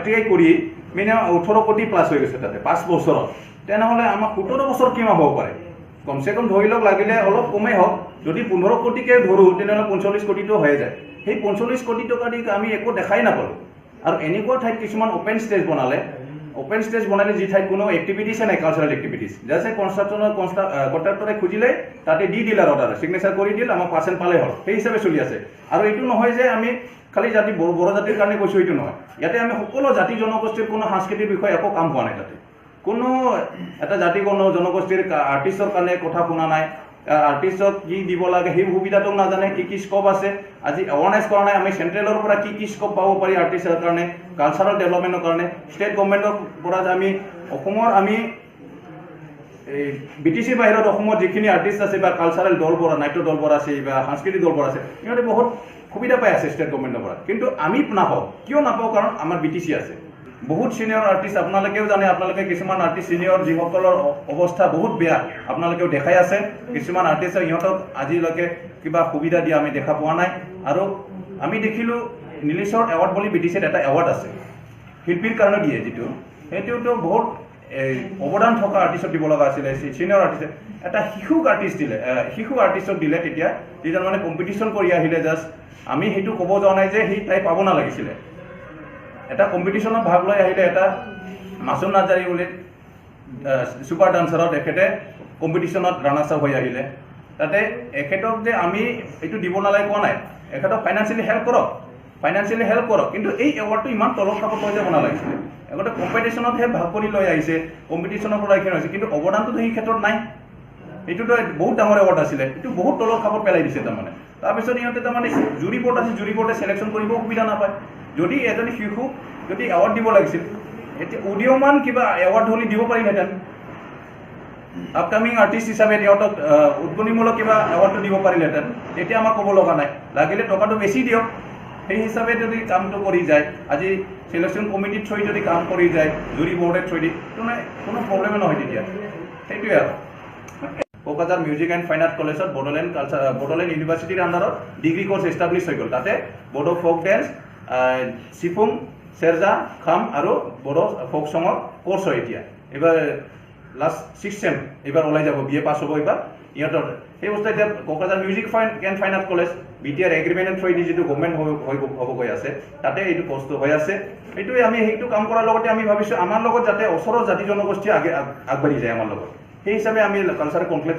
ITI কৰি minimum 18 কোটি plus হৈ গৈছে তাতে 5 বছৰত তেনেহ'লে আমাৰ 17 বছৰ কিমান হ'ব পাৰে কমচে কম ধৰি লওক লাগিলে অলপ কমেই হওক যদি 15 কোটিকে ধৰোঁ তেনেহ'লে 45 কোটিটো হৈ যায় সেই 45 কোটি টকা দি আমি একো দেখাই নাপালোঁ আৰু এনেকুৱা ঠাইত কিছুমান অপেন ষ্টেজ বনালে যি ঠাইত কোনো এক্টিভিটিছে নাই কালচাৰেল এক্টিভিটিছ জাষ্ট কণ্ট্ৰাক্টৰে খুজিলে তাতে দি দিলে অৰ্ডাৰ চিগনেচাৰ কৰি দিল আমাক পাৰ্চেণ্ট পালে হ'ল সেই হিচাপে চলি আছে আৰু এইটো নহয় যে আমি খালি জাতি বড়ো জাতিৰ কাৰণে কৈছোঁ এইটো নহয় ইয়াতে আমি সকলো জাতি জনগোষ্ঠীৰ কোনো সাংস্কৃতিক বিষয়ে একো কাম হোৱা নাই তাতে কোনো এটা জাতি কোনো জনগোষ্ঠীৰ আৰ্টিষ্টৰ কাৰণে কথা শুনা নাই আৰ্টিষ্টক কি দিব লাগে সেই সুবিধাটো নাজানে কি স্কোপ আছে আজি এৱাৰনেছ কৰা নাই আমি চেণ্ট্ৰেলৰ পৰা কি স্কোপ পাব পাৰি আৰ্টিষ্টৰ কাৰণে কালচাৰেল ডেভেলপমেণ্টৰ কাৰণে ষ্টেট গভৰ্ণমেণ্টৰ পৰা আমি অসমৰ আমি এই BTCৰ বাহিৰত অসমৰ যিখিনি আৰ্টিষ্ট আছে বা কালচাৰেল দলবোৰ নাট্য দলবোৰ আছে বা সাংস্কৃতিক দলবোৰ আছে সিহঁতে বহুত সুবিধা পাই আছে ষ্টেট গভৰ্ণমেণ্টৰ পৰা কিন্তু আমি নাপাওঁ কিয় নাপাওঁ কাৰণ আমাৰ BTC আছে বহুত সিনিয়ৰ আৰ্টিষ্ট আপোনালোকেও জানে আপোনালোকে কিছুমান আৰ্টিষ্ট সিনিয়ৰ যিসকলৰ অৱস্থা বহুত বেয়া আপোনালোকেও দেখাই আছে কিছুমান আৰ্টিষ্টে ইহঁতক আজিলৈকে কিবা সুবিধা দিয়া আমি দেখা পোৱা নাই আৰু আমি দেখিলোঁ নীলেশ্বৰ এৱাৰ্ড বুলি BTCত এটা এৱাৰ্ড আছে শিল্পীৰ কাৰণে দিয়ে যিটো সেইটোতো বহুত অৱদান থকা আৰ্টিষ্টক দিব লগা আছিলে সিনিয়ৰ আৰ্টিষ্টে এটা শিশু আৰ্টিষ্টক দিলে তেতিয়া যিজন মানে কম্পিটিশ্যন কৰি আহিলে জাষ্ট আমি সেইটো ক'ব যোৱা নাই যে তাই পাব নালাগিছিলে এটা কম্পিটিশ্যনত ভাগ লৈ আহিলে এটা মাছুম নাৰ্জাৰী বুলি ছুপাৰ ডান্সাৰত এখেতে কম্পিটিশ্যনত ৰানাৰ্ছ আপ হৈ আহিলে তাতে এখেতক যে আমি এইটো দিব নালাগে কোৱা নাই এখেতক ফাইনেন্সিয়েলি হেল্প কৰক কিন্তু এই এৱাৰ্ডটো ইমান তলত খাব লৈ যাব নালাগিছিলে এখেতে কম্পিটিশ্যনতহে ভাগ কৰি লৈ আহিছে কম্পিটিশ্যনৰ পৰা এইখিনি হৈছে কিন্তু অৱদানটোতো সেই ক্ষেত্ৰত নাই এইটোতো বহুত ডাঙৰ এৱাৰ্ড আছিলে এইটো বহুত তলৰ খাপত পেলাই দিছে তাৰমানে তাৰপিছত ইহঁতে তাৰমানে জুৰি বৰ্ড আছে জুৰি বৰ্ডে চিলেকশ্যন কৰিব সুবিধা নাপায় যদি এজনী শিশুক যদি এৱাৰ্ড দিব লাগিছিল এতিয়া উদীয়মান কিবা এৱাৰ্ড হ'লে দিব পাৰিলেহেঁতেন আপকামিং আৰ্টিষ্ট হিচাপে ইহঁতক উদ্গনিমূলক কিবা এৱাৰ্ডটো দিব পাৰিলেহেঁতেন তেতিয়া আমাক ক'ব লগা নাই লাগিলে টকাটো বেছি দিয়ক সেই হিচাপে যদি কামটো কৰি যায় আজি চিলেকশ্যন কমিটিৰ থ্ৰুই যদি কাম কৰি যায় জুৰি বৰ্ডৰ থ্ৰুই কোনো প্ৰব্লেমে নহয় তেতিয়া সেইটোৱে আৰু Kokrajhar music and fine art কলেজত বড়োলেণ্ড ইউনিভাৰ্চিটিৰ আণ্ডাৰত ডিগ্ৰী কোৰ্চ এষ্টাব্লিছ হৈ গ'ল তাতে বড়ো ফ'ক ডেন্স চিফুং চেৰজা খাম আৰু বড়ো ফ'ক চঙৰ কোৰ্চ হয় এতিয়া এইবাৰ লাষ্ট 6th চেম এইবাৰ ওলাই যাব BA পাছ হ'ব এইবাৰ ইহঁতৰ সেই বস্তু এতিয়া Kokrajhar music and fine art college BTR agreement through the যিটো গভৰ্ণমেণ্ট হ'ব গৈ আছে তাতে এইটো কৰ্চটো হৈ আছে এইটোৱে আমি সেইটো কাম কৰাৰ লগতে আমি ভাবিছোঁ আমাৰ লগত যাতে ওচৰৰ জাতি জনগোষ্ঠী আগবাঢ়ি যায় আমাৰ লগত সেই হিচাপে আমি কালচাৰেল কমপ্লেক্স